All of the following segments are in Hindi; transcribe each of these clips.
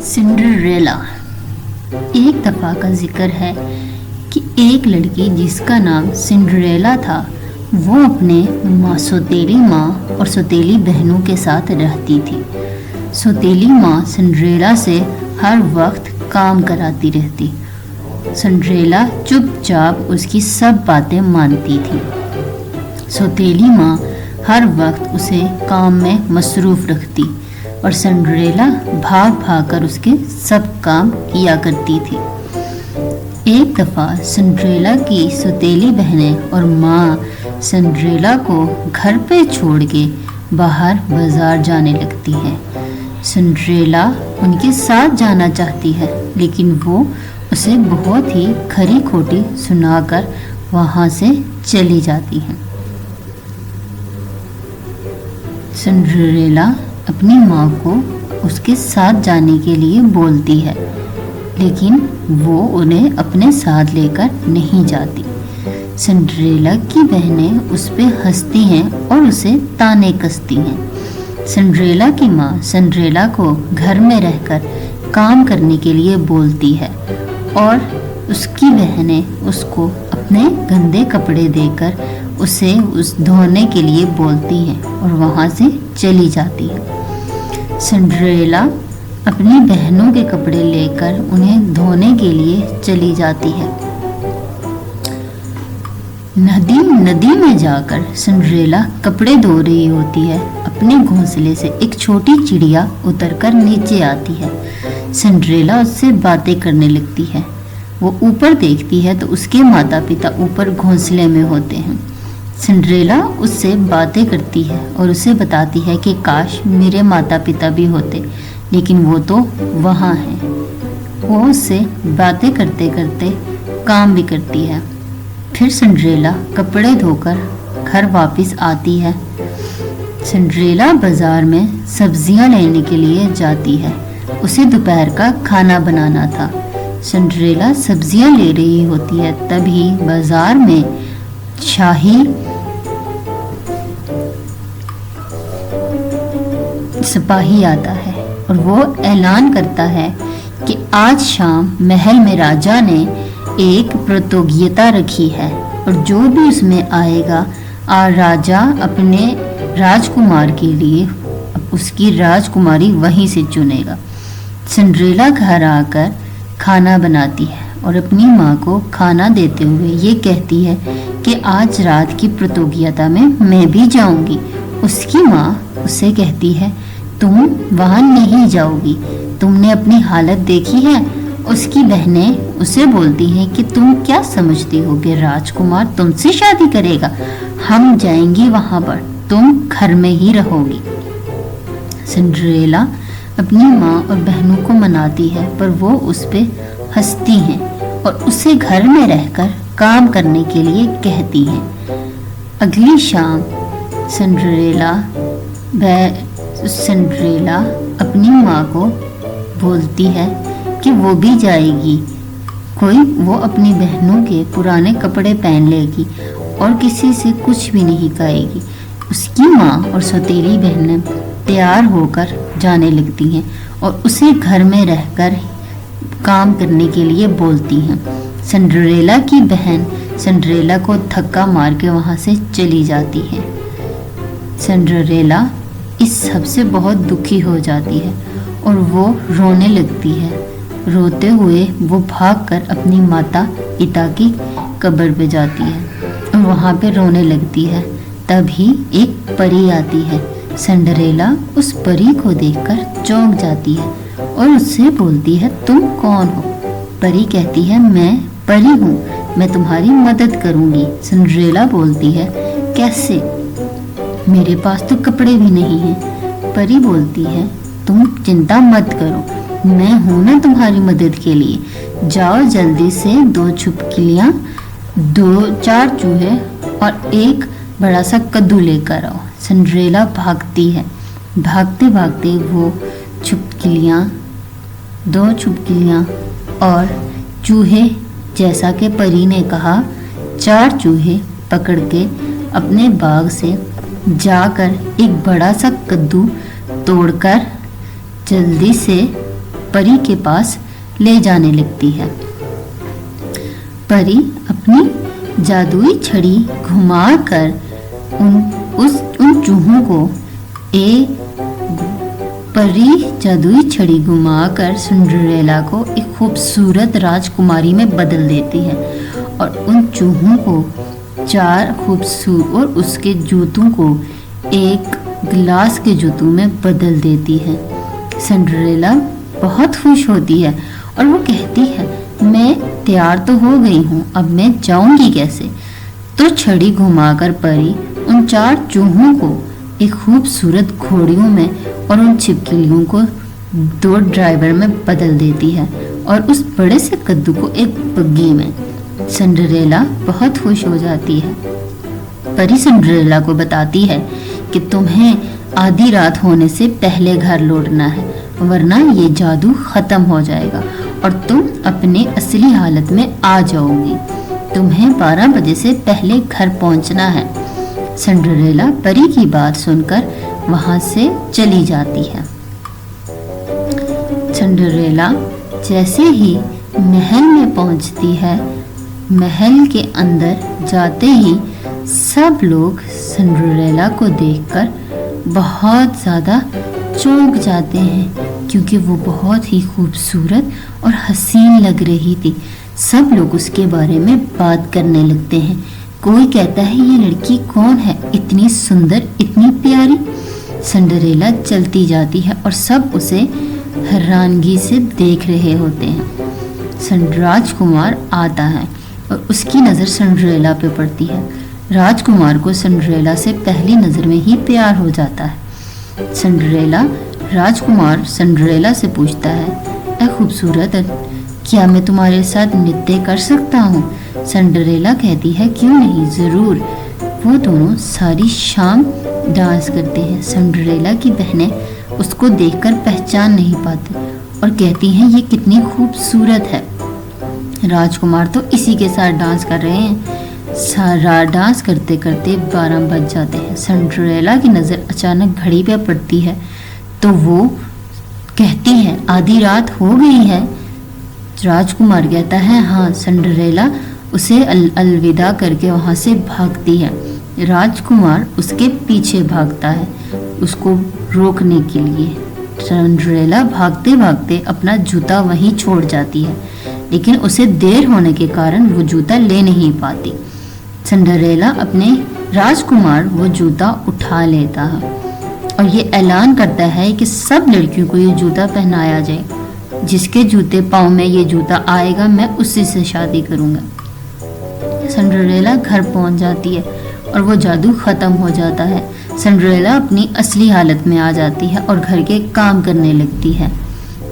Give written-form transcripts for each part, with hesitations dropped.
सिंड्रेला। एक दफ़ा का जिक्र है कि एक लड़की जिसका नाम सिंड्रेला था वो अपने सौतेली माँ और सौतेली बहनों के साथ रहती थी। सौतेली माँ सिंड्रेला से हर वक्त काम कराती रहती। सिंड्रेला चुपचाप उसकी सब बातें मानती थी। सौतेली माँ हर वक्त उसे काम में मसरूफ़ रखती और सिंड्रेला भाग भाग कर उसके सब काम किया करती थी। एक दफ़ा सिंड्रेला की सौतेली बहनें और माँ सिंड्रेला को घर पे छोड़ के बाहर बाज़ार जाने लगती है। सिंड्रेला उनके साथ जाना चाहती है लेकिन वो उसे बहुत ही खरी खोटी सुनाकर वहाँ से चली जाती है। सिंड्रेला अपनी माँ को उसके साथ जाने के लिए बोलती है लेकिन वो उन्हें अपने साथ लेकर नहीं जाती। सिंड्रेला की बहनें उस पर हंसती हैं और उसे ताने कसती हैं। सिंड्रेला की माँ सिंड्रेला को घर में रहकर काम करने के लिए बोलती है और उसकी बहनें उसको अपने गंदे कपड़े देकर उसे उस धोने के लिए बोलती हैं और वहाँ से चली जाती है। सिंड्रेला अपनी बहनों के कपड़े लेकर उन्हें धोने के लिए चली जाती है। नदी में जाकर सिंड्रेला कपड़े धो रही होती है। अपने घोंसले से एक छोटी चिड़िया उतरकर नीचे आती है। सिंड्रेला उससे बातें करने लगती है। वो ऊपर देखती है तो उसके माता पिता ऊपर घोंसले में होते हैं। सिंड्रेला उससे बातें करती है और उसे बताती है कि काश मेरे माता पिता भी होते लेकिन वो तो वहाँ हैं। वो उससे बातें करते करते काम भी करती है। फिर सिंड्रेला कपड़े धोकर घर वापस आती है। सिंड्रेला बाज़ार में सब्जियां लेने के लिए जाती है। उसे दोपहर का खाना बनाना था। सिंड्रेला सब्जियां ले रही होती है तभी बाज़ार में शाही सिपाही आता है और वो ऐलान करता है कि आज शाम महल में राजा ने एक प्रतियोगिता रखी है और जो भी उसमें आएगा राजा अपने राजकुमार के लिए उसकी राजकुमारी वहीं से चुनेगा। सिंड्रेला घर आकर खाना बनाती है और अपनी माँ को खाना देते हुए ये कहती है कि आज रात की प्रतियोगिता में मैं भी जाऊंगी। उसकी माँ उससे कहती है तुम वहाँ नहीं जाओगी, तुमने अपनी हालत देखी है। उसकी बहनें उसे बोलती हैं कि तुम क्या समझती हो कि राजकुमार तुमसे शादी करेगा, हम जाएंगी वहाँ पर, तुम घर में ही रहोगी। सिंड्रेला अपनी माँ और बहनों को मनाती है पर वो उस पर हंसती हैं और उसे घर में रहकर काम करने के लिए कहती हैं। अगली शाम सिंड्रेला अपनी माँ को बोलती है कि वो भी जाएगी। वो अपनी बहनों के पुराने कपड़े पहन लेगी और किसी से कुछ भी नहीं कहेगी। उसकी माँ और सौतेली बहनें तैयार होकर जाने लगती हैं और उसे घर में रहकर काम करने के लिए बोलती हैं। सिंड्रेला की बहन सिंड्रेला को धक्का मार के वहाँ से चली जाती है। सिंड्रेला इस सब से बहुत दुखी हो जाती है और वो रोने लगती है। रोते हुए वो भागकर अपनी माता पिता की कब्र पे जाती है और वहाँ पे रोने लगती है। तभी एक परी आती है। सिंड्रेला उस परी को देखकर चौंक जाती है और उससे बोलती है तुम कौन हो? परी कहती है मैं परी हूँ, मैं तुम्हारी मदद करूँगी। सिंड्रेला बोलती है कैसे? मेरे पास तो कपड़े भी नहीं हैं। परी बोलती है तुम चिंता मत करो, मैं हूँ ना तुम्हारी मदद के लिए। जाओ जल्दी से 2 छिपकलियाँ, 2-4 चूहे और एक बड़ा सा कद्दू लेकर आओ। सिंड्रेला भागती है। भागते भागते वो 2 छिपकलियाँ और चूहे, जैसा कि परी ने कहा, 4 चूहे पकड़ के अपने बाग से जाकर एक बड़ा सा कद्दू तोड़कर जल्दी से परी के पास ले जाने लगती है। परी अपनी जादुई छड़ी घुमाकर उन चूहों को परी जादुई छड़ी घुमाकर सिंड्रेला को एक खूबसूरत राजकुमारी में बदल देती है और उन चूहों को 4 खूबसूरत और उसके जूतों को एक गिलास के जूतों में बदल देती है। सिंड्रेला बहुत खुश होती है और वो कहती है, मैं तैयार तो हो गई हूँ, अब मैं जाऊंगी कैसे? तो छड़ी घुमाकर परी उन 4 चूहों को एक खूबसूरत घोड़ियों में और उन छिपकलियों को 2 ड्राइवर में बदल देती है और उस बड़े से कद्दू को एक बग्गी में। सिंड्रेला बहुत खुश हो जाती है। परी सिंड्रेला को बताती है कि तुम्हें आधी रात होने से पहले घर लौटना है, वरना ये जादू खत्म हो जाएगा और तुम अपने असली हालत में आ जाओगी। तुम्हें 12 बजे से पहले घर पहुंचना है। सिंड्रेला परी की बात सुनकर वहां से चली जाती है। सिंड्रेला जैसे ही महल में पहुंचती है, महल के अंदर जाते ही सब लोग सिंड्रेला को देखकर बहुत ज़्यादा चौंक जाते हैं, क्योंकि वो बहुत ही खूबसूरत और हसीन लग रही थी। सब लोग उसके बारे में बात करने लगते हैं। कोई कहता है, ये लड़की कौन है, इतनी सुंदर, इतनी प्यारी। सिंड्रेला चलती जाती है और सब उसे हैरानगी से देख रहे होते हैं। राजकुमार आता है और उसकी नज़र सिंड्रेला पे पड़ती है। राजकुमार को सिंड्रेला से पहली नज़र में ही प्यार हो जाता है। राजकुमार सिंड्रेला से पूछता है, ऐ खूबसूरत, क्या मैं तुम्हारे साथ नृत्य कर सकता हूँ? सिंड्रेला कहती है, क्यों नहीं, ज़रूर। वो दोनों सारी शाम डांस करते हैं। सिंड्रेला की बहनें उसको देखकर पहचान नहीं पाती और कहती हैं, ये कितनी खूबसूरत है। राजकुमार तो इसी के साथ डांस कर रहे हैं। सारा डांस करते करते 12 बज जाते हैं। सिंड्रेला की नज़र अचानक घड़ी पे पड़ती है तो वो कहती है, आधी रात हो गई है। राजकुमार कहता है, हाँ। सिंड्रेला उसे अलविदा करके वहाँ से भागती है। राजकुमार उसके पीछे भागता है उसको रोकने के लिए। सिंड्रेला भागते भागते अपना जूता वहीं छोड़ जाती है, लेकिन उसे देर होने के कारण वो जूता ले नहीं पाती। सिंड्रेला अपने राजकुमार वो जूता उठा लेता है और ये ऐलान करता है कि सब लड़कियों को ये जूता पहनाया जाए। जिसके जूते पाँव में ये जूता आएगा, मैं उसी से शादी करूँगा। सिंड्रेला घर पहुँच जाती है और वो जादू ख़त्म हो जाता है। सिंड्रेला अपनी असली हालत में आ जाती है और घर के काम करने लगती है।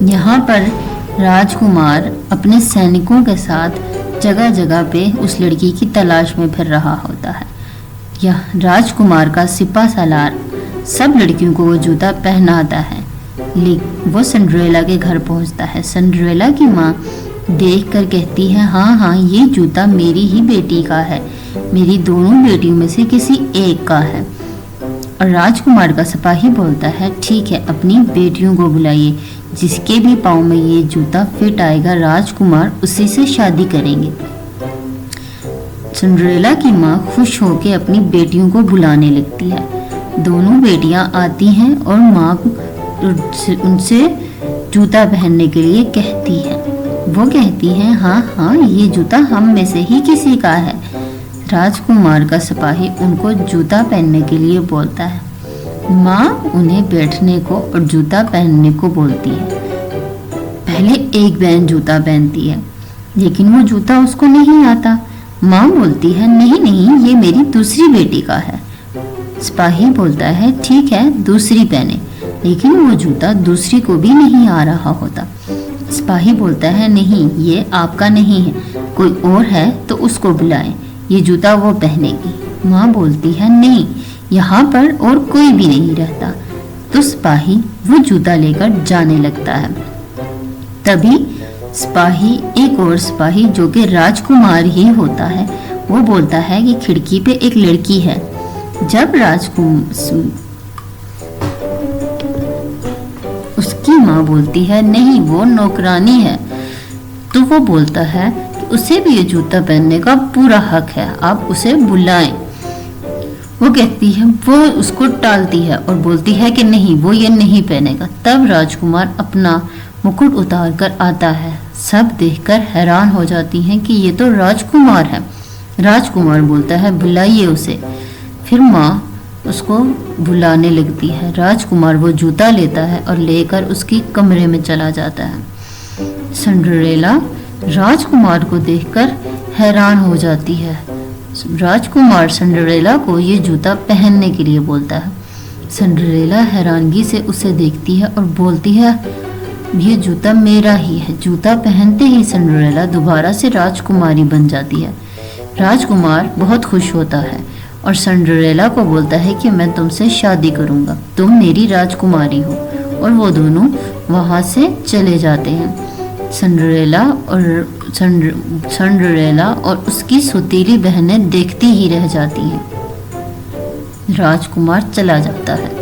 यहाँ पर राजकुमार अपने सैनिकों के साथ जगह जगह पे उस लड़की की तलाश में फिर रहा होता है। यह राजकुमार का सिपा सालार सब लड़कियों को वो जूता पहनाता है। वो सिंड्रेला के घर पहुंचता है। सिंड्रेला की माँ देखकर कहती है, हाँ हाँ, ये जूता मेरी ही बेटी का है, मेरी दोनों बेटियों में से किसी एक का है। और राजकुमार का सिपाही बोलता है, ठीक है, अपनी बेटियों को बुलाइए, जिसके भी पाँव में ये जूता फिट आएगा, राजकुमार उसी से शादी करेंगे। सिंड्रेला की माँ खुश होकर अपनी बेटियों को बुलाने लगती है। दोनों बेटियां आती हैं और माँ उनसे जूता पहनने के लिए कहती है। वो कहती हैं, हाँ हाँ, ये जूता हम में से ही किसी का है। राजकुमार का सिपाही उनको जूता पहनने के लिए बोलता है। माँ उन्हें बैठने को और जूता पहनने को बोलती है। पहले एक बहन जूता पहनती है, लेकिन वो जूता उसको नहीं आता। माँ बोलती है, नहीं नहीं, ये मेरी दूसरी बेटी का है। सिपाही बोलता है, ठीक है, दूसरी पहने, लेकिन वो जूता दूसरी को भी नहीं आ रहा होता। सिपाही बोलता है, नहीं, ये आपका नहीं है, कोई और है तो उसको बुलाएं, ये जूता वो पहनेगी। माँ बोलती है, नहीं, यहाँ पर और कोई भी नहीं रहता। तो सिपाही वो जूता लेकर जाने लगता है। तभी सिपाही, एक और सिपाही जो कि राजकुमार ही होता है, वो बोलता है कि खिड़की पे एक लड़की है। जब उसकी माँ बोलती है नहीं, वो नौकरानी है। तो वो बोलता है कि उसे भी ये जूता पहनने का पूरा हक है, आप उसे बुलाएं। वो कहती है, वो उसको टालती है और बोलती है कि नहीं, वो ये नहीं पहनेगा। तब राजकुमार अपना मुकुट उतार कर आता है। सब देखकर हैरान हो जाती हैं कि ये तो राजकुमार है। राजकुमार बोलता है बुलाइए उसे। फिर माँ उसको बुलाने लगती है। राजकुमार वो जूता लेता है और लेकर उसकी कमरे में चला जाता है। सिंड्रेला राजकुमार को देखकर हैरान हो जाती है। राजकुमार सिंड्रेला को ये जूता पहनने के लिए बोलता है। सिंड्रेला हैरानगी से उसे देखती है और बोलती है ये जूता मेरा ही है। जूता पहनते ही सिंड्रेला दोबारा से राजकुमारी बन जाती है। राजकुमार बहुत खुश होता है और सिंड्रेला को बोलता है कि मैं तुमसे शादी करूंगा, तुम मेरी राजकुमारी हो। और वो दोनों वहां से चले जाते हैं। सिंड्रेला और उसकी सौतेली बहनें देखती ही रह जाती हैं। राजकुमार चला जाता है।